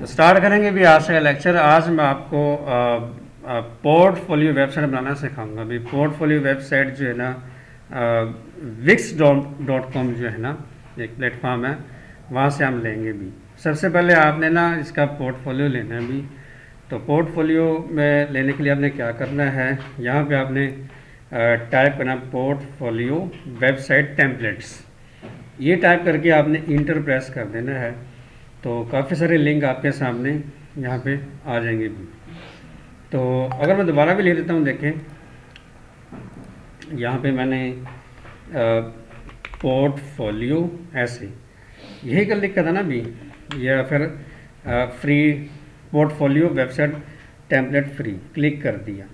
तो स्टार्ट करेंगे भी आज से लेक्चर। आज मैं आपको पोर्टफोलियो वेबसाइट बनाना सिखाऊंगा। अभी पोर्टफोलियो वेबसाइट जो है ना wix.com जो है ना एक प्लेटफॉर्म है, वहाँ से हम लेंगे भी। सबसे पहले आपने ना इसका पोर्टफोलियो लेना है भी। तो पोर्टफोलियो में लेने के लिए आपने क्या करना है, यहाँ पे आपने टाइप करना पोर्टफोलियो वेबसाइट टेम्पलेट्स। ये टाइप करके आपने इंटर प्रेस कर देना है, तो काफ़ी सारे लिंक आपके सामने यहाँ पे आ जाएंगे भी। तो अगर मैं दोबारा भी ले देता हूँ, देखें यहाँ पे मैंने पोर्टफोलियो ऐसे यही कर लिखा था ना भी, या फिर free portfolio website template free click कर दिया,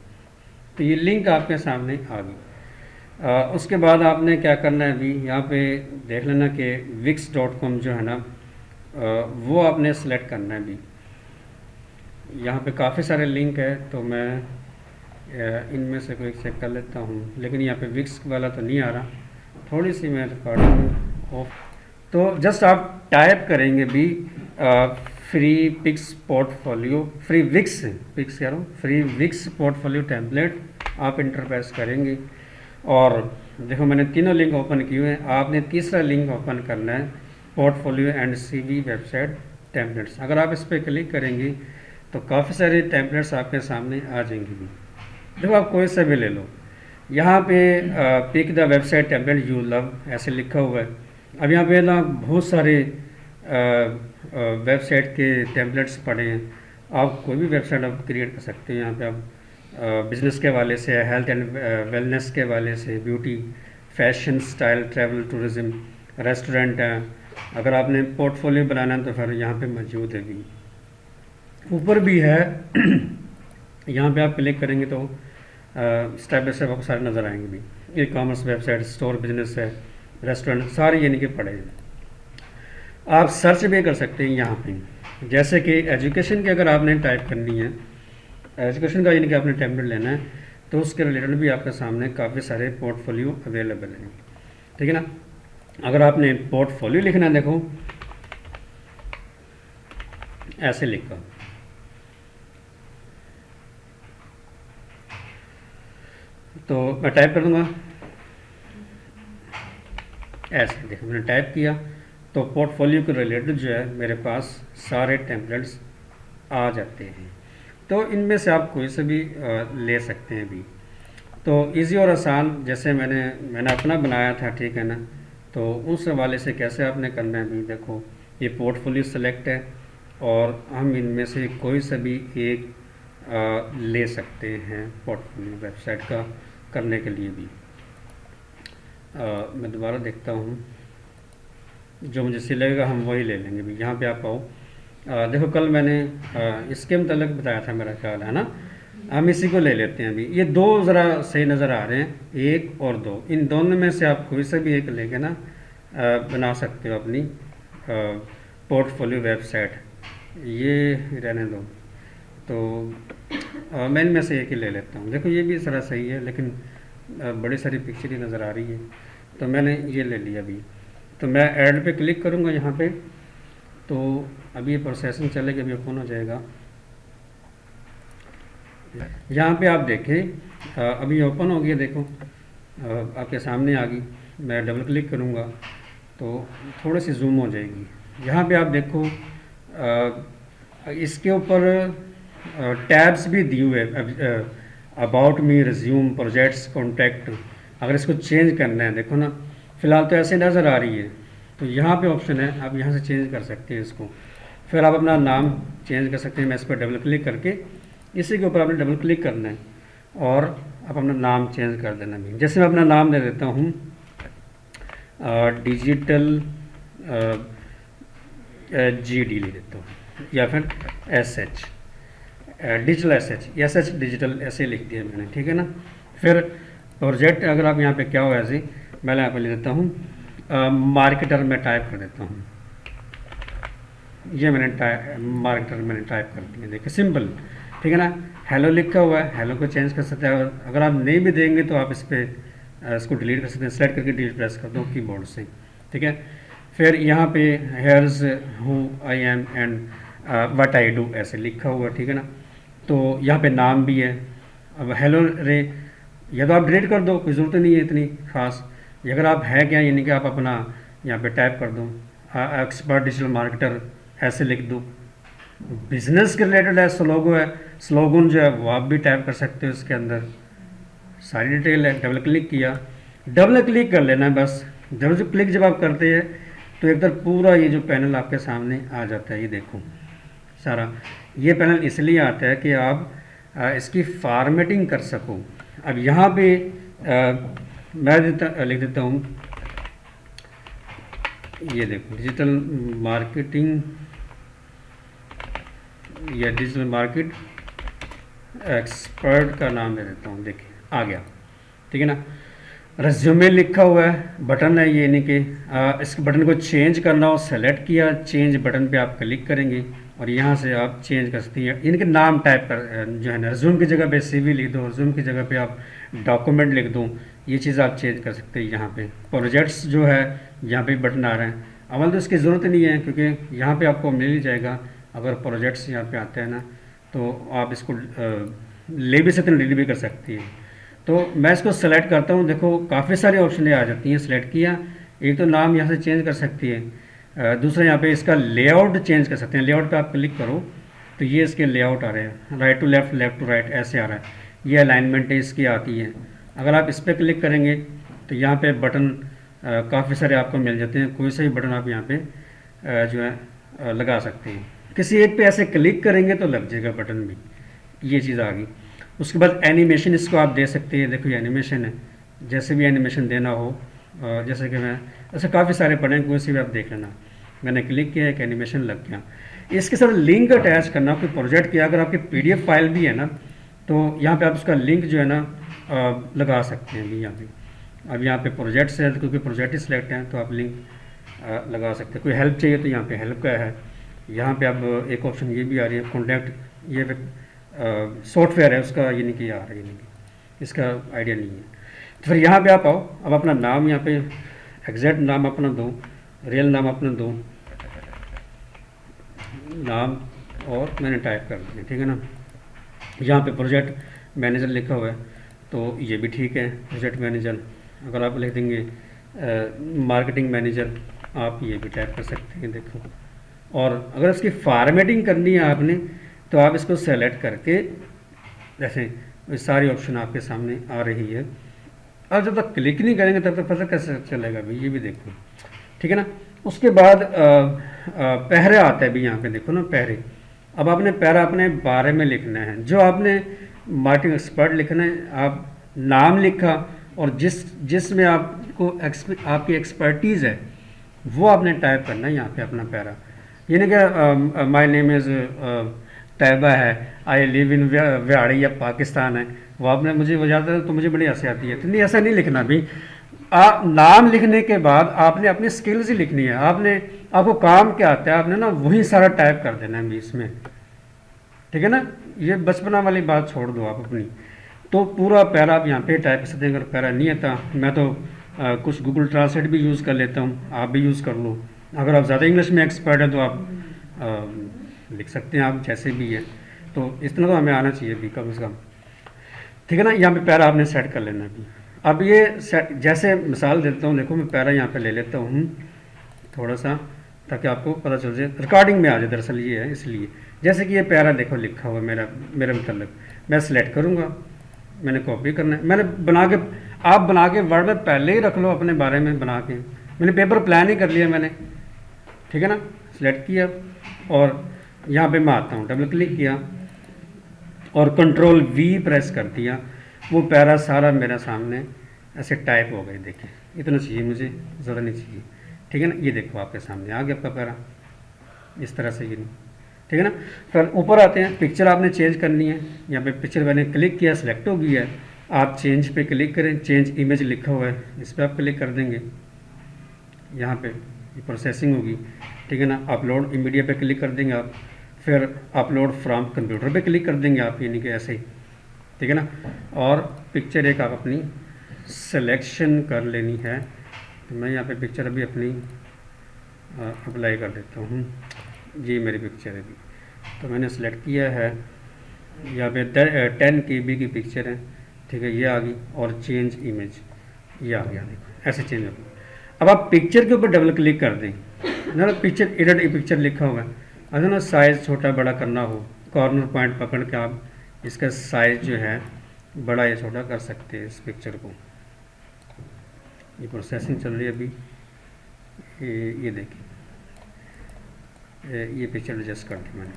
तो ये लिंक आपके सामने आ गई। उसके बाद आपने क्या करना है भी, यहाँ पे देख लेना कि wix.com जो है ना वो आपने सेलेक्ट करना है भी। यहाँ पे काफ़ी सारे लिंक है, तो मैं इनमें से कोई चेक कर लेता हूँ, लेकिन यहाँ पे विक्स वाला तो नहीं आ रहा। थोड़ी सी मैं रिकॉर्डिंग ऑफ, तो जस्ट आप टाइप करेंगे भी free pics portfolio, free Wix pics कह रहा हूँ, फ्री विक्स पोर्टफोलियो टेम्पलेट आप इंटर प्रेस करेंगे। और देखो मैंने तीनों लिंक ओपन किए हैं, आपने तीसरा लिंक ओपन करना है portfolio and CV website templates. अगर आप इस पर क्लिक करेंगे तो काफ़ी सारे टेम्पलेट्स आपके सामने आ जाएंगे भी। देखो आप कोई सा भी ले लो, यहाँ पे pick the website template you love ऐसे लिखा हुआ है। अब यहाँ पे ना बहुत सारे वेबसाइट के टेम्पलेट्स पड़े हैं, आप कोई भी वेबसाइट आप क्रिएट कर सकते हैं। यहाँ पे आप बिजनेस के हवाले से, हेल्थ एंड वेलनेस के हवाले से, beauty, fashion, style, travel, tourism, restaurant है। अगर आपने पोर्टफोलियो बनाना है तो फिर यहाँ पे मौजूद है भी, ऊपर भी है। यहाँ पे आप क्लिक करेंगे तो स्टेप बाय स्टेप आपको सारे नज़र आएंगे भी। E commerce website, store business है, रेस्टोरेंट, सारे यानी कि पड़े हैं। आप सर्च भी कर सकते हैं यहाँ पे, जैसे कि एजुकेशन की अगर आपने टाइप करनी है, एजुकेशन का यानी कि आपने टेम्पलेट लेना है, तो उसके रिलेटेड भी आपके सामने काफ़ी सारे पोर्टफोलियो अवेलेबल हैं, ठीक है ना। अगर आपने पोर्टफोलियो लिखना है, देखो ऐसे लिखा, तो मैं टाइप कर दूंगा ऐसे। देखो मैंने टाइप किया तो पोर्टफोलियो के रिलेटेड जो है मेरे पास सारे टेम्पलेट्स आ जाते हैं। तो इनमें से आप कोई से भी ले सकते हैं भी। तो इजी और आसान, जैसे मैंने अपना बनाया था, ठीक है ना। तो उस हवाले से कैसे आपने करना है भी, देखो ये पोर्टफोलियो सेलेक्ट है और हम इनमें से कोई सा भी एक ले सकते हैं पोर्टफोलियो वेबसाइट का करने के लिए भी। मैं दोबारा देखता हूँ, जो मुझे सही लगेगा हम वही ले लेंगे भी। यहाँ पे आप आओ, देखो कल मैंने इसके मतलब बताया था, मेरा ख्याल है ना, हम इसी को ले लेते हैं अभी। ये दो ज़रा सही नज़र आ रहे हैं, एक और दो, इन दोनों में से आप कोई से भी एक लेके ना बना सकते हो अपनी पोर्टफोलियो वेबसाइट। ये रहने दो, तो मैं इनमें से एक ही ले लेता हूँ। देखो ये भी ज़रा सही है, लेकिन बड़ी सारी पिक्चर ही नज़र आ रही है, तो मैंने ये ले लिया अभी। तो मैं ऐड पे क्लिक करूँगा यहाँ पे, तो अभी ये प्रोसेसिंग चलेगी, अभी ओपन हो जाएगा। यहाँ पे आप देखें अभी ओपन हो गया, देखो आपके सामने आ गई। मैं डबल क्लिक करूँगा तो थोड़ी सी जूम हो जाएगी। यहाँ पे आप देखो इसके ऊपर टैब्स भी दिए हुए, about me, resume, projects, contact. अगर इसको चेंज करना है, देखो ना फ़िलहाल तो ऐसे नज़र आ रही है, तो यहाँ पे ऑप्शन है, आप यहाँ से चेंज कर सकते हैं इसको। फिर आप अपना नाम चेंज कर सकते हैं। मैं इस पर डबल क्लिक करके, इसी के ऊपर आपने डबल क्लिक करना है और आप अपना नाम चेंज कर देना भी। जैसे मैं अपना नाम दे देता हूँ डिजिटल GD ले देता हूँ, या फिर SH डिजिटल SH डिजिटल ऐसे लिख दिया मैंने, ठीक है ना। फिर प्रोजेक्ट अगर आप यहाँ पे क्या हो, ऐसे मैं यहाँ पे ले देता हूँ मार्केटर में टाइप कर देता हूँ। ये मैंने मार्केटर मैंने टाइप कर दिया, देखिए सिंपल, ठीक है ना। हेलो लिखा हुआ है, हेलो को चेंज कर सकते हैं। अगर आप नहीं भी देंगे तो आप इस पर इसको डिलीट कर सकते हैं, सेलेक्ट करके डिलीट प्रेस कर दो कीबोर्ड से, ठीक है। फिर यहाँ पे hairs who I am and what I do ऐसे लिखा हुआ है, ठीक है ना। तो यहाँ पे नाम भी है। अब हेलो रे या तो आप डिलीट कर दो, कोई ज़रूरत नहीं है इतनी खास। अगर आप है क्या, यानी कि आप अपना यहाँ पे टाइप कर दो एक्सपर्ट डिजिटल मार्केटर ऐसे लिख दो। बिजनेस के रिलेटेड है, स्लोगो है, स्लोगन जो है वो आप भी टाइप कर सकते हो इसके अंदर, सारी डिटेल है। डबल क्लिक किया, डबल क्लिक कर लेना है बस। डबल क्लिक जब आप करते हैं तो एक तरह पूरा ये जो पैनल आपके सामने आ जाता है। ये देखो सारा ये पैनल इसलिए आता है कि आप इसकी फॉर्मेटिंग कर सको। अब यहाँ पे मैं लिख देता हूँ, ये देखो डिजिटल मार्केटिंग या डिजिटल मार्केट एक्सपर्ट का नाम दे देता हूँ। देखिए आ गया, ठीक है ना। रेज्यूमे लिखा हुआ है, बटन है ये, यानी कि इस बटन को चेंज करना हो, सेलेक्ट किया, चेंज बटन पे आप क्लिक करेंगे और यहाँ से आप चेंज कर सकती हैं। इनके नाम टाइप कर जो है ना, रेज्यूम की जगह पे सीवी लिख दो, रेज्यूम की जगह पे आप डॉक्यूमेंट लिख दो, ये चीज़ आप चेंज कर सकते हैं। यहाँ पे प्रोजेक्ट्स जो है यहाँ पे बटन आ रहे हैं। अवल तो इसकी ज़रूरत नहीं है क्योंकि यहाँ पे आपको मिल ही जाएगा। अगर प्रोजेक्ट्स यहाँ पे आते हैं ना तो आप इसको ले भी सकते हैं, डिलीट भी कर सकती है। तो मैं इसको सेलेक्ट करता हूँ, देखो काफ़ी सारी ऑप्शन आ जाती हैं। सेलेक्ट किया, एक तो नाम यहाँ से चेंज कर सकती है, दूसरा यहाँ पे इसका लेआउट चेंज कर सकते हैं। लेआउट पे आप क्लिक करो तो ये इसके लेआउट आ रहे हैं, right to left, left to right ऐसे आ रहा है। ये अलाइनमेंट इसकी आती है। अगर आप इस पर क्लिक करेंगे तो यहाँ पे बटन काफ़ी सारे आपको मिल जाते हैं। कोई सा भी बटन आप यहाँ पे जो है लगा सकते हैं। किसी एक पे ऐसे क्लिक करेंगे तो लग जाएगा बटन भी, ये चीज़ आ गई। उसके बाद एनिमेशन इसको आप दे सकते हैं। देखो ये एनिमेशन है, जैसे भी एनिमेशन देना हो, जैसे कि मैं ऐसे काफ़ी सारे पड़े हैं, कोई से भी आप देख लेना। मैंने क्लिक किया, एक एनिमेशन लग गया। इसके साथ लिंक अटैच करना, कोई प्रोजेक्ट किया, अगर आपकी पीडीएफ फाइल भी है ना तो यहाँ पे आप उसका लिंक जो है ना लगा सकते हैं। यहाँ पे अब यहाँ पे प्रोजेक्ट्स है, क्योंकि प्रोजेक्ट ही सिलेक्ट हैं तो आप लिंक लगा सकते हैं। कोई हेल्प चाहिए तो यहाँ पे हेल्प का है। यहाँ पे अब एक ऑप्शन ये भी आ रही है कॉन्टैक्ट, ये सॉफ्टवेयर है उसका, ये नहीं कि आ रहा है, ये नहीं कि इसका आइडिया नहीं है। तो फिर यहाँ पे आप आओ, अब अपना नाम यहाँ पे एग्जैक्ट नाम अपना दो, रियल नाम अपना दो, नाम और मैंने टाइप कर दिया, ठीक है ना। यहाँ पे प्रोजेक्ट मैनेजर लिखा हुआ है तो ये भी ठीक है, प्रोजेक्ट मैनेजर। अगर आप लिख देंगे मार्केटिंग मैनेजर, आप ये भी टाइप कर सकते हैं। देखो, और अगर इसकी फॉर्मेटिंग करनी है आपने तो आप इसको सेलेक्ट करके जैसे सारी ऑप्शन आपके सामने आ रही है। अब जब तक क्लिक नहीं करेंगे तब तक पता कैसे चलेगा भाई, ये भी देखो, ठीक है ना। उसके बाद पहरे आता है भी यहाँ पे, देखो ना पहरे। अब आपने पैरा अपने बारे में लिखना है, जो आपने मार्केटिंग एक्सपर्ट लिखना है, आप नाम लिखा और जिसमें आपको आपकी एक्सपर्टीज़ है वो आपने टाइप करना है यहाँ पे अपना पैरा। यानी कि माय नेम इज़ तैयबा है, आई लिव इन व्याड़ी या पाकिस्तान है, वो आपने मुझे वजह तो मुझे बड़ी हंसी आती है। तो नहीं, ऐसा नहीं लिखना भी। नाम लिखने के बाद आपने अपनी स्किल्स ही लिखनी है। आपको काम क्या आता है, आपने ना वही सारा टाइप कर देना है इसमें, ठीक है ना। ये बचपना वाली बात छोड़ दो आप अपनी। तो पूरा पैरा आप यहाँ पे टाइप कर सकते हैं। अगर पैरा नहीं आता, मैं तो कुछ गूगल ट्रांसलेट भी यूज़ कर लेता हूँ, आप भी यूज़ कर लो। अगर आप ज़्यादा इंग्लिश में एक्सपर्ट है तो आप लिख सकते हैं, आप जैसे भी है। तो इतना तो हमें आना चाहिए भी कम से कम, ठीक है ना। यहाँ पे पैरा आपने सेट कर लेना भी। अब ये जैसे मिसाल देता हूँ, देखो मैं पैरा यहाँ पे ले लेता हूँ थोड़ा सा, ताकि आपको पता चल जाए, रिकॉर्डिंग में आ जाए। दरअसल ये है इसलिए, जैसे कि ये पैरा देखो लिखा हुआ मेरे मतलब, मैं सिलेक्ट करूँगा, मैंने कॉपी करना है, मैंने आप बना के वर्ड में पहले ही रख लो अपने बारे में बना के। मैंने पेपर प्लान ही कर लिया मैंने, ठीक है ना। सिलेक्ट किया और यहाँ पे मैं आता हूँ, डबल क्लिक किया और कंट्रोल वी प्रेस कर दिया। वो पैरा सारा मेरे सामने ऐसे टाइप हो गए। देखिए इतना चाहिए मुझे, ज़्यादा नहीं चाहिए, ठीक है ना। ये देखो आपके सामने आ गया आपका पैरा इस तरह से, ये नहीं, ठीक है ना। फिर ऊपर आते हैं, पिक्चर आपने चेंज करनी है। यहाँ पे पिक्चर मैंने क्लिक किया, सिलेक्ट हो गई है। आप चेंज पे क्लिक करें, चेंज इमेज लिखा हुआ है, इस पर आप क्लिक कर देंगे। यहाँ पे ये प्रोसेसिंग होगी, ठीक है ना। अपलोड इमीडिया पे क्लिक कर देंगे आप, फिर अपलोड फ्रॉम कंप्यूटर पे क्लिक कर देंगे आप, यानी कि ऐसे ही, ठीक है ना। और पिक्चर एक आप अपनी सिलेक्शन कर लेनी है। तो मैं यहाँ पे पिक्चर अभी अपनी अप्लाई कर देता हूँ। ये मेरी पिक्चर है अभी, तो मैंने सेलेक्ट किया है, यहाँ पे 10 KB की पिक्चर है, ठीक है, ये आ गई, और चेंज इमेज ये आ गया, देखो ऐसे चेंज हो गया। अब आप पिक्चर के ऊपर डबल क्लिक कर दें ना, पिक्चर एडिट पिक्चर लिखा हुआ है, अगर ना साइज़ छोटा बड़ा करना हो, कॉर्नर पॉइंट पकड़ के आप इसका साइज़ जो है बड़ा या छोटा कर सकते हैं इस पिक्चर को। ये प्रोसेसिंग चल रही है अभी, ये देखिए, ये पिक्चर एडजस्ट कर दी मैंने,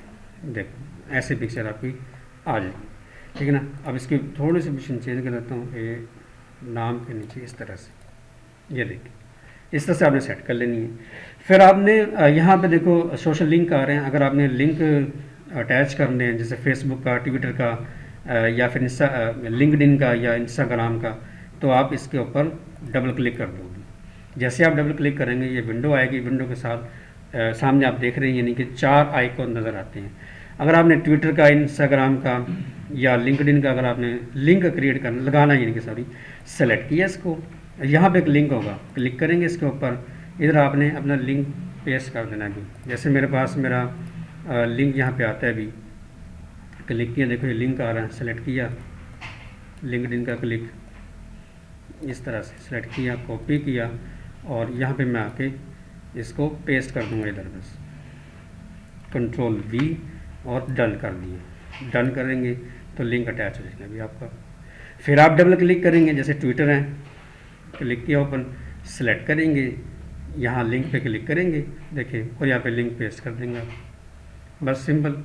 देखो ऐसे पिक्चर आपकी आ जाएगी, ठीक है ना। अब इसकी थोड़ी सी पोजीशन चेंज कर देता हूँ, ये नाम के नीचे इस तरह से, ये देखिए इस तरह से आपने सेट कर लेनी है। फिर आपने यहाँ पे देखो सोशल लिंक आ रहे हैं, अगर आपने लिंक अटैच करने हैं जैसे फेसबुक का, ट्विटर का, या फिर लिंक्डइन का या इंस्टाग्राम का, तो आप इसके ऊपर डबल क्लिक कर दोगे। जैसे आप डबल क्लिक करेंगे ये विंडो आएगी, विंडो के साथ सामने आप देख रहे हैं यानी कि 4 आइकॉन नज़र आते हैं। अगर आपने ट्विटर का, इंस्टाग्राम का या लिंक्डइन का अगर आपने लिंक क्रिएट करना लगाना यानी कि सॉरी सेलेक्ट किया इसको, यहाँ पे एक लिंक होगा, क्लिक करेंगे इसके ऊपर, इधर आपने अपना लिंक पेस्ट कर देना। अभी जैसे मेरे पास मेरा लिंक यहाँ पे आता है, अभी क्लिक किया, देखो ये लिंक आ रहा है, सेलेक्ट किया, लिंक्डइन का क्लिक इस तरह से सेलेक्ट किया, कॉपी किया, और यहाँ पे मैं आके इसको पेस्ट कर दूँगा इधर, बस कंट्रोल V और डन कर दिए। डन करेंगे तो लिंक अटैच हो जाएगा अभी आपका। फिर आप डबल क्लिक करेंगे, जैसे ट्विटर है, क्लिक किया ओपन, सेलेक्ट करेंगे, यहाँ लिंक पे क्लिक करेंगे, देखिए, और यहाँ पे लिंक पेस्ट कर देंगे आप, बस सिंपल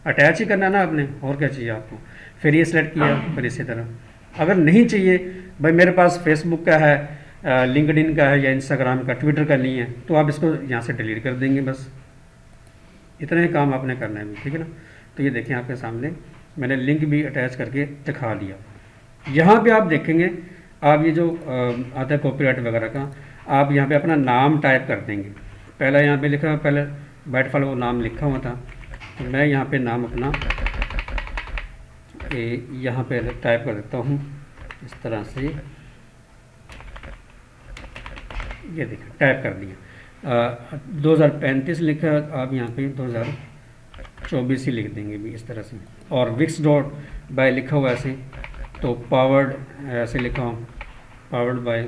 अटैच ही करना ना आपने, और क्या चाहिए आपको। फिर ये सेलेक्ट किया, फिर इसी तरह। अगर नहीं चाहिए भाई मेरे पास फेसबुक का है, लिंक्डइन का है या इंस्टाग्राम का, ट्विटर का नहीं है, तो आप इसको यहाँ से डिलीट कर देंगे, बस इतना ही काम आपने करना है, ठीक है ना। तो ये देखें आपके सामने मैंने लिंक भी अटैच करके दिखा दिया। यहाँ पे आप देखेंगे, आप ये जो आता है कॉपीराइट वगैरह का, आप यहाँ पे अपना नाम टाइप कर देंगे। पहला यहाँ पे लिखा, पहले बाय डिफ़ॉल्ट वो नाम लिखा हुआ था, तो मैं यहाँ पे नाम अपना यहाँ पे टाइप कर देता हूँ इस तरह से, ये देखिए टाइप कर दिया। 2035 लिखा, आप यहाँ पे 2024 ही लिख देंगे भी इस तरह से। और विक्स डॉट बाय लिखा हुआ ऐसे, तो पावर्ड ऐसे लिखा हो, पावर्ड बाय,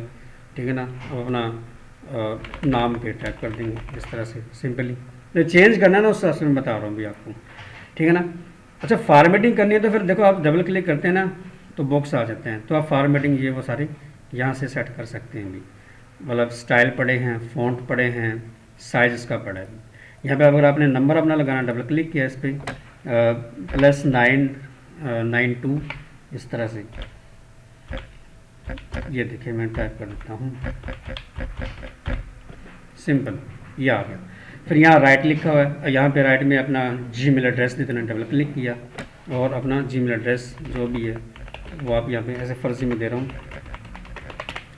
ठीक है ना। अब अपना नाम पे टाइप कर देंगे इस तरह से सिंपली। तो चेंज करना है ना, उस तरह से मैं बता रहा हूँ भी आपको, ठीक है ना। अच्छा, फॉर्मेटिंग करनी है तो फिर देखो आप डबल क्लिक करते हैं ना तो बॉक्स आ जाते हैं, तो आप फॉर्मेटिंग ये वो सारे यहाँ से सेट कर सकते हैं भी। मतलब स्टाइल पड़े हैं, फ़ॉन्ट पड़े हैं, साइज इसका पड़ा है। यहाँ पे अगर आपने नंबर अपना लगाना, डबल क्लिक किया इस पर, +992 इस तरह से, ये देखिए मैं टाइप कर देता हूँ, सिंपल ये आ गया। फिर यहाँ राइट लिखा हुआ है, यहाँ पे राइट में अपना जीमेल एड्रेस दे देना, डबल क्लिक किया और अपना जीमेल एड्रेस जो भी है वो आप यहाँ पे ऐसे फर्जी में दे रहा हूँ,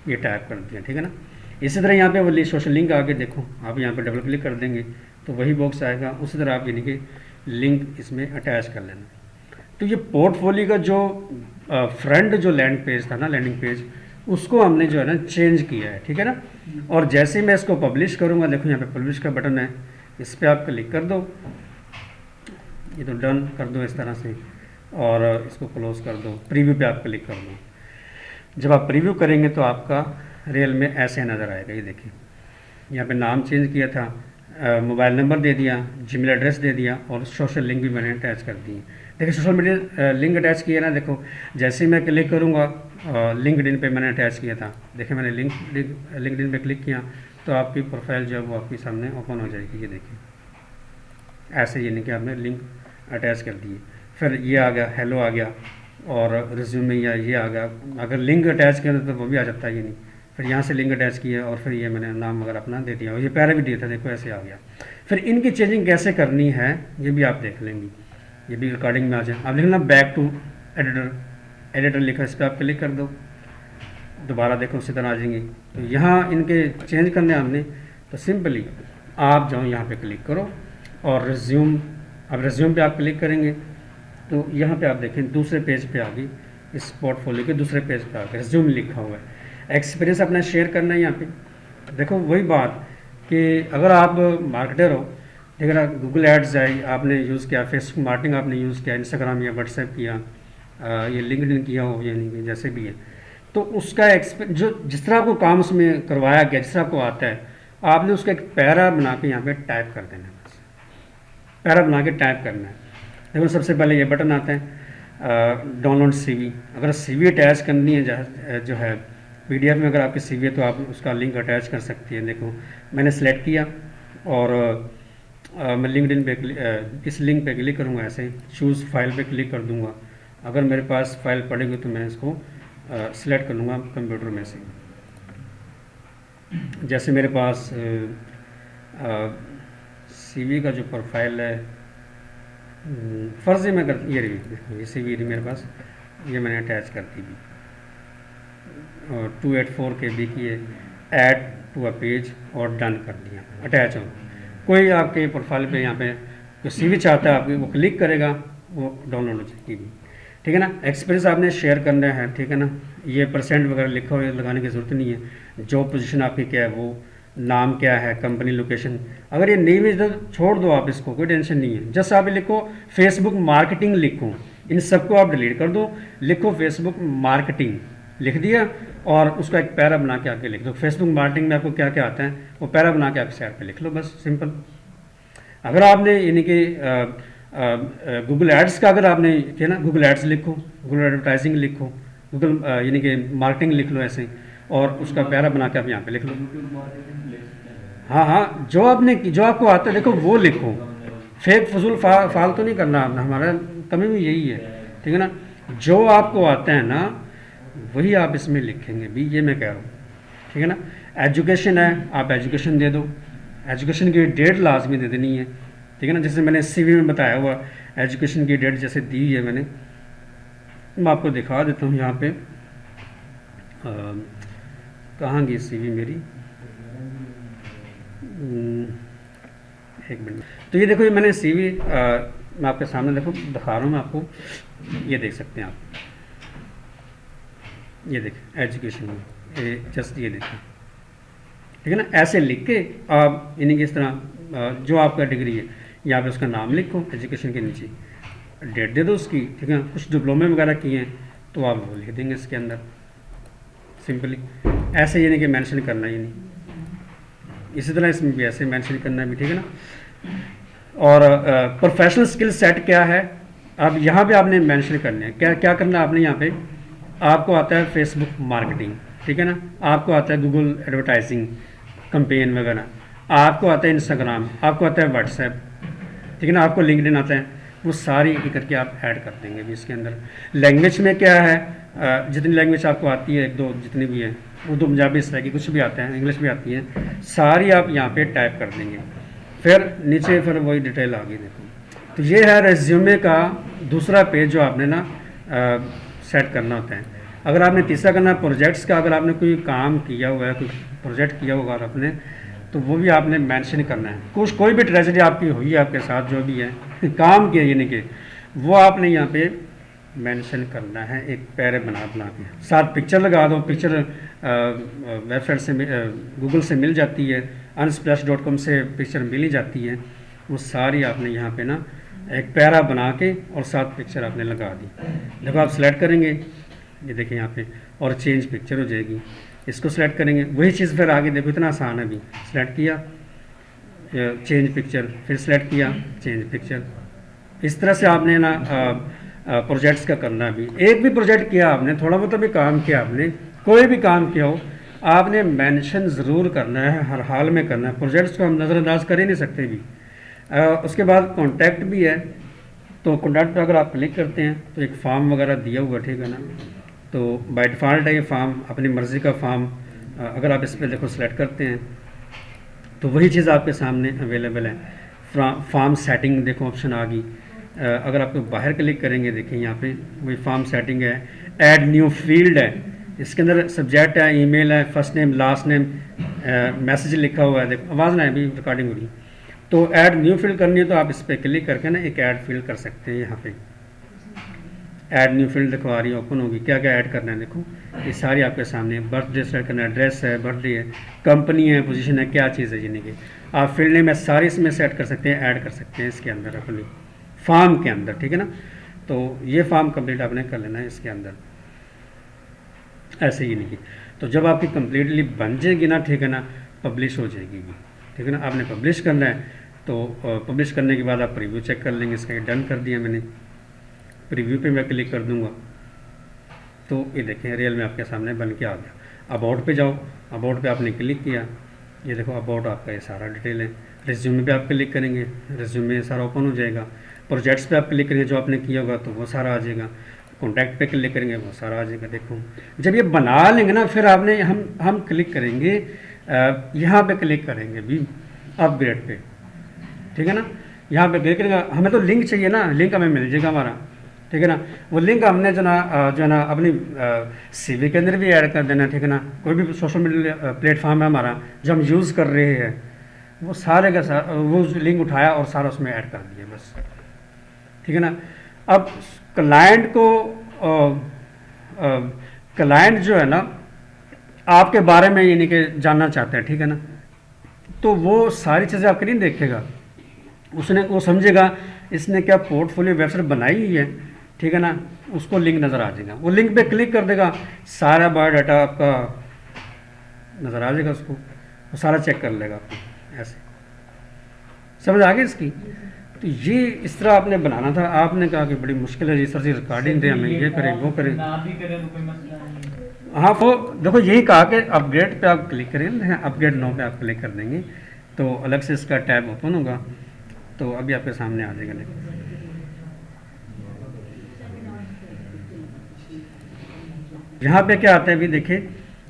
ये टाइप कर दिया, ठीक है ना। इसी तरह यहाँ पे वो सोशल लिंक आके देखो, आप यहाँ पे डबल क्लिक कर देंगे तो वही बॉक्स आएगा, उसी तरह आप यानी कि लिंक इसमें अटैच कर लेना। तो ये पोर्टफोलियो का जो फ्रंट जो लैंड पेज था ना, लैंडिंग पेज, उसको हमने जो है ना चेंज किया है, ठीक है ना। और जैसे ही मैं इसको पब्लिश करूँगा, देखो यहाँ पे पब्लिश का बटन है, इस पर आप क्लिक कर दो, ये तो डन कर दो इस तरह से, और इसको क्लोज कर दो, प्रीव्यू पे आप क्लिक कर दो। जब आप प्रीव्यू करेंगे तो आपका रियल में ऐसे नज़र आएगा। ये देखिए यहाँ पे नाम चेंज किया था, मोबाइल नंबर दे दिया, जीमेल एड्रेस दे दिया, और सोशल लिंक भी मैंने अटैच कर दी। देखिए सोशल मीडिया लिंक अटैच किया ना, देखो जैसे ही मैं क्लिक करूँगा, लिंक्डइन पे मैंने अटैच किया था, देखिए मैंने लिंक्डइन पे क्लिक किया तो आपकी प्रोफाइल जो है वो आपके सामने ओपन हो जाएगी। ये देखिए ऐसे यानी कि आपने लिंक अटैच कर दिए। फिर ये आ गया, हेलो आ गया, और रिज्यूमे या ये आ गया। अगर लिंक अटैच किया तो वो भी आ जाता है, ये नहीं। फिर यहाँ से लिंक अटैच किया और फिर ये मैंने नाम वगैरह अपना दे दिया, और ये पहले भी दिया था, देखो ऐसे आ गया। फिर इनकी चेंजिंग कैसे करनी है ये भी आप देख लेंगे, ये भी रिकॉर्डिंग में आ जाए। आप लिखना बैक टू एडिटर लिखा, इस पर आप क्लिक कर दो, दोबारा देखो उसी तरह आ जाएंगे। तो यहाँ इनके चेंज करने हमने, तो सिंपली आप जाओ यहाँ पे क्लिक करो और रिज्यूम, अब रिज्यूम पे आप क्लिक करेंगे तो यहाँ पे आप देखें दूसरे पेज पे आ गई, इस पोर्टफोलियो के दूसरे पेज पे आ गया, रिज्यूम लिखा हुआ है। एक्सपीरियंस अपना शेयर करना है यहाँ पे। देखो वही बात कि अगर आप मार्केटर हो ठीक है ना। गूगल एड्स है आपने यूज़ किया, फेसबुक मार्केटिंग आपने यूज़ किया, इंस्टाग्राम या व्हाट्सएप किया, ये लिंक्डइन किया हो, यानी कि जैसे भी है, तो उसका जो जिस तरह आपको काम उसमें करवाया गया, जिस तरह आपको आता है, आपने उसका एक पैरा बना के यहाँ पे टाइप कर देना है। बस पैरा बना के टाइप करना है। देखो सबसे पहले ये बटन आता है डाउनलोड सीवी। अगर सीवी अटैच करनी है जो है पीडीएफ में, अगर आपकी सीवी है तो आप उसका लिंक अटैच कर सकती हैं। देखो मैंने सेलेक्ट किया और मैं लिंक्डइन पे इस लिंक पे क्लिक करूँगा, ऐसे चूज़ फाइल पे क्लिक कर दूँगा। अगर मेरे पास फाइल पड़ेगी तो मैं इसको सिलेक्ट कर लूँगा कंप्यूटर में से। जैसे मेरे पास सीवी का जो प्रोफाइल है, फ़र्ज़ी में कर ये सीवी मेरे पास, ये मैंने अटैच कर दी भी, और 284 KB की है, ऐड टू अ पेज, और डन कर दिया, अटैच हो। कोई आपके प्रोफाइल पे यहाँ पे जो सीवी चाहता है आपकी, वो क्लिक करेगा, वो डाउनलोड हो जाएगी भी। ठीक है ना। एक्सपीरियंस आपने शेयर करना है, ठीक है ना। ये परसेंट वगैरह लिखा हुआ लगाने की ज़रूरत नहीं है। जॉब पोजीशन आपकी क्या है, वो नाम क्या है, कंपनी लोकेशन, अगर ये नहीं भी तो छोड़ दो आप इसको, कोई टेंशन नहीं है। जस्ट आप लिखो फेसबुक मार्केटिंग लिखो, इन सबको आप डिलीट कर दो, लिखो फेसबुक मार्केटिंग, लिख दिया, और उसका एक पैरा बना के आके लिख दो। फेसबुक मार्केटिंग में आपको क्या क्या आता है वो पैरा बना के आपके साइड पे लिख लो, बस सिंपल। अगर आपने यानी कि गूगल एड्स का अगर आपने किया ना, गूगल एड्स लिखो, गूगल एडवर्टाइजिंग लिखो, गूगल यानी कि मार्केटिंग लिख लो ऐसे, और उसका पैरा बना के आप यहाँ पे लिख लो। हाँ हाँ, जो आपको आता है देखो वो लिखो, फेक फजूल फालतू नहीं करना। हमारा कमी भी यही है, ठीक है ना। जो आपको आता है ना वही आप इसमें लिखेंगे भी, ये मैं कह रहा हूँ, ठीक है ना। एजुकेशन है, आप एजुकेशन दे दो, एजुकेशन की डेट लाजमी दे देनी है, ठीक है ना। जैसे मैंने सीवी में बताया हुआ एजुकेशन की डेट जैसे दी है मैंने, मैं आपको दिखा देता हूँ यहाँ पे, कहाँ गई सीवी मेरी, एक मिनट। तो ये देखो, ये मैंने सीवी मैं आपके सामने देखो दिखा रहा हूँ मैं आपको, ये देख सकते हैं आप, ये देखें एजुकेशन में, जस्ट ये देखें, ठीक है ना। ऐसे लिख के आप यानी कि इस तरह जो आपका डिग्री है यहाँ पे उसका नाम लिखो, एजुकेशन के नीचे डेट दे दो उसकी, ठीक है। कुछ डिप्लोमे वगैरह किए हैं तो आप वो लिख देंगे इसके अंदर सिंपली, ऐसे यानी कि मेंशन करना ही नहीं। इसी तरह इसमें भी ऐसे मेंशन करना भी, ठीक है ना। और प्रोफेशनल स्किल सेट क्या है, अब यहाँ पे आपने मेंशन करने हैं, क्या करना है आपने यहाँ पे। आपको आता है फेसबुक मार्केटिंग, ठीक है ना, आपको आता है गूगल एडवर्टाइजिंग कंपेन वगैरह, आपको आता है इंस्टाग्राम, आपको आता है व्हाट्सएप, ठीक है ना, आपको लिंक्डइन आता है, वो सारी एक करके आप ऐड कर देंगे भी इसके अंदर। लैंग्वेज में क्या है, जितनी लैंग्वेज आपको आती है, एक दो जितनी भी है, उर्दू पंजाबी सराइकी कुछ भी आता है, इंग्लिश भी आती है, सारी आप यहाँ पे टाइप कर देंगे। फिर नीचे फिर वही डिटेल आ गई देखो। तो ये है रेज्यूमे का दूसरा पेज जो आपने ना सेट करना होता है। अगर आपने तीसरा करना है प्रोजेक्ट्स का, अगर आपने कोई काम किया हुआ है, कोई प्रोजेक्ट किया होगा आपने, तो वो भी आपने मेंशन करना है। कोई भी ट्रेजेडी आपकी हुई है आपके साथ जो भी है काम किया यानी कि वो आपने यहाँ पे मेंशन करना है, एक पैरे बना के साथ पिक्चर लगा दो। पिक्चर वेबसाइट से गूगल से मिल जाती है, unsplash.com से पिक्चर मिल ही जाती है, वो सारी आपने यहाँ पे ना एक पैरा बना के और साथ पिक्चर आपने लगा दी। देखो आप सेलेक्ट करेंगे, ये देखिए यहाँ पे, और चेंज पिक्चर हो जाएगी, इसको सेलेक्ट करेंगे, वही चीज़ फिर आगे देखो इतना आसान है। अभी सेलेक्ट किया चेंज पिक्चर, फिर सेलेक्ट किया चेंज पिक्चर। इस तरह से आपने ना प्रोजेक्ट्स का करना भी। एक भी प्रोजेक्ट किया आपने, थोड़ा बहुत भी काम किया आपने, कोई भी काम किया हो, आपने मेंशन ज़रूर करना है, हर हाल में करना है। प्रोजेक्ट्स को हम नज़रअंदाज कर ही नहीं सकते भी। उसके बाद कॉन्टैक्ट भी है, तो कॉन्टैक्ट पर अगर आप क्लिक करते हैं तो एक फॉर्म वगैरह दिया हुआ, ठीक है ना। तो बाय डिफ़ॉल्ट है ये फॉर्म, अपनी मर्ज़ी का फॉर्म। अगर आप इस पर देखो सेलेक्ट करते हैं तो वही चीज़ आपके सामने अवेलेबल है। फॉर्म सेटिंग देखो ऑप्शन आ गई। अगर आपको बाहर क्लिक करेंगे, देखिए यहाँ पे वही फॉर्म सेटिंग है। ऐड न्यू फील्ड है, इसके अंदर सब्जेक्ट है, ईमेल है, first name last name, message लिखा हुआ है। देखो आवाज़ ना है, अभी रिकॉर्डिंग हो रही। तो ऐड न्यू फील्ड करनी है तो आप इस पर क्लिक करके ना एक ऐड फील्ड कर सकते हैं यहाँ पे। ऐड न्यू फील्ड दिखवा रही है, ओपन होगी, क्या क्या ऐड करना है देखो, ये सारी आपके सामने। बर्थडे सेलेक्ट करना है, एड्रेस है, बर्थडे है, कंपनी है, पोजीशन है, क्या चीज़ है यानी कि आप फील्ड नेम में सारी इसमें सेट कर सकते हैं, ऐड कर सकते हैं इसके अंदर अपनी फॉर्म के अंदर, ठीक है ना। तो ये फॉर्म कंप्लीट आपने कर लेना है इसके अंदर, ऐसे ही नहीं। तो जब आपकी कंप्लीटली बन जाएगी ना, ठीक है ना, पब्लिश हो जाएगी, ठीक है ना। आपने पब्लिश करना है, तो पब्लिश करने के बाद आप प्रीव्यू चेक कर लेंगे। इसका डन कर दिया मैंने, प्रीव्यू पे मैं क्लिक कर दूंगा, तो ये देखें रियल में आपके सामने बन के आ गया। अबाउट पे जाओ, अबाउट पे आपने क्लिक किया, ये देखो अबाउट आपका ये सारा डिटेल है। रिज्यूमे पे आप क्लिक करेंगे, रिज्यूमे सारा ओपन हो जाएगा। प्रोजेक्ट्स पे आप क्लिक करेंगे, जो आपने किया होगा तो वो सारा आ जाएगा। कॉन्टैक्ट पे क्लिक करेंगे, वो सारा आ जाएगा। देखो जब ये बना लेंगे ना, फिर आपने हम क्लिक करेंगे, यहाँ पे क्लिक करेंगे भी अपग्रेड पे, ठीक है ना। यहाँ पे क्लिक करेंगे, हमें तो लिंक चाहिए ना, लिंक हमें मिल जाएगा हमारा, ठीक है ना। वो लिंक हमने जो है ना अपनी CV के अंदर भी ऐड कर देना, ठीक है ना। कोई भी सोशल मीडिया प्लेटफॉर्म है हमारा जो हम यूज़ कर रहे हैं, वो सारे का सारा वो लिंक उठाया और सारा उसमें ऐड कर दिया बस, ठीक है ना। अब क्लाइंट को क्लाइंट जो है ना आपके बारे में यानी कि जानना चाहते हैं, ठीक है ना, तो वो सारी चीज़ें आपके नहीं देखेगा, उसने वो समझेगा इसने क्या पोर्टफोलियो वेबसाइट बनाई हुई है, ठीक है ना। उसको लिंक नज़र आ जाएगा, वो लिंक पे क्लिक कर देगा, सारा बायोडाटा आपका नज़र आ जाएगा, उसको वो सारा चेक कर लेगा आपको। ऐसे समझ आ गई इसकी। तो ये इस तरह आपने बनाना था। आपने कहा कि बड़ी मुश्किल है जी सर जी, रिकॉर्डिंग दे हमें, ये करें वो करें। हाँ वो देखो यही कहा कि अपग्रेड पे आप क्लिक करें, अपग्रेड नो पे आप क्लिक कर देंगे तो अलग से इसका टैब ओपन होगा। तो अभी आपके सामने आ जाएगा। देखो यहाँ पे क्या आता है, अभी देखिए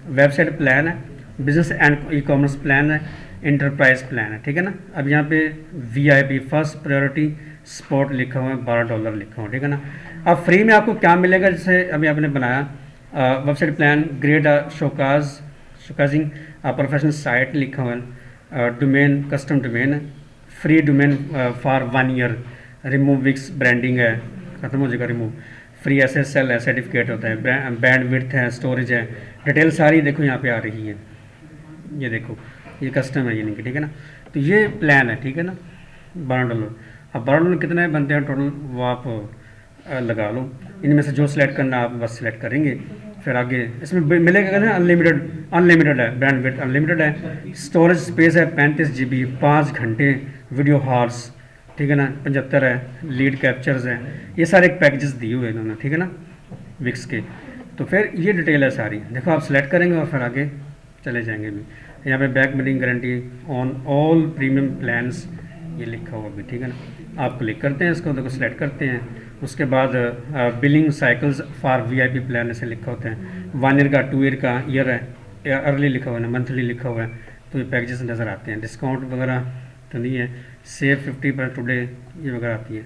वेबसाइट प्लान है, business and e commerce plan है, इंटरप्राइज प्लान है, ठीक है ना। अब यहाँ पे VIP फर्स्ट प्रायोरिटी स्पॉट लिखा हुआ है, $12 लिखा हुआ है, ठीक है ना। अब फ्री में आपको क्या मिलेगा, जैसे अभी आपने बनाया website plan, great showcasing professional site लिखा हुआ है, डोमेन कस्टम डोमेन है, free domain for 1 year, remove Wix branding है, ख़त्म हो जाएगा रिमूव, फ्री SSL है, सर्टिफिकेट होता है, बैंड विड्थ है, स्टोरेज है, डिटेल सारी देखो यहाँ पे आ रही है। ये देखो ये कस्टम है यानी कि, ठीक है ना। तो ये प्लान है, ठीक है ना, $12। अब $12 कितने बनते हैं टोटल, वो आप लगा लो, इनमें से जो सिलेक्ट करना आप बस सिलेक्ट करेंगे। फिर आगे इसमें मिलेगा ना अनलिमिटेड है, बैंड विड्थ अनलिमिटेड है, स्टोरेज स्पेस है 35 GB, 5 घंटे वीडियो हॉर्स, ठीक है ना, 75 है, लीड कैप्चर्स हैं, ये सारे पैकेजेस दिए हुए हैं इन्होंने, ठीक है ना, विक्स के। तो फिर ये डिटेल है सारी, देखो आप सेलेक्ट करेंगे और फिर आगे चले जाएंगे भी। यहाँ पे back billing guarantee on all premium plans ये लिखा हुआ भी, ठीक है ना। आप क्लिक करते हैं इसको, देखो सेलेक्ट करते हैं, उसके बाद billing cycles for VIP plan ऐसे लिखा होता है, 1 ईयर का, 2 ईयर का, ईयर है, अर्ली लिखा हुआ है, मंथली लिखा हुआ है। तो ये पैकेजेस नज़र आते हैं, डिस्काउंट वगैरह तो नहीं है, सेव 50% टुडे ये वगैरह आती है।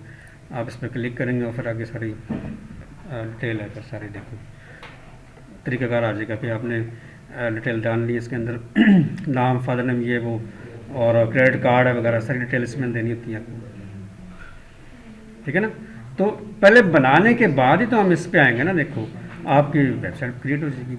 आप इस पर क्लिक करेंगे और फिर आगे सारी डिटेल है, फिर सारी देखो तरीक़ाकार आ जाएगा। फिर आपने डिटेल डाल ली इसके अंदर नाम, फादर नेम, ये वो, और क्रेडिट कार्ड है वगैरह, सारी डिटेल इसमें देनी होती है आपको, ठीक है ना। तो पहले बनाने के बाद ही तो हम इस पे आएंगे ना, देखो आपकी वेबसाइट क्रिएट हो जाएगी।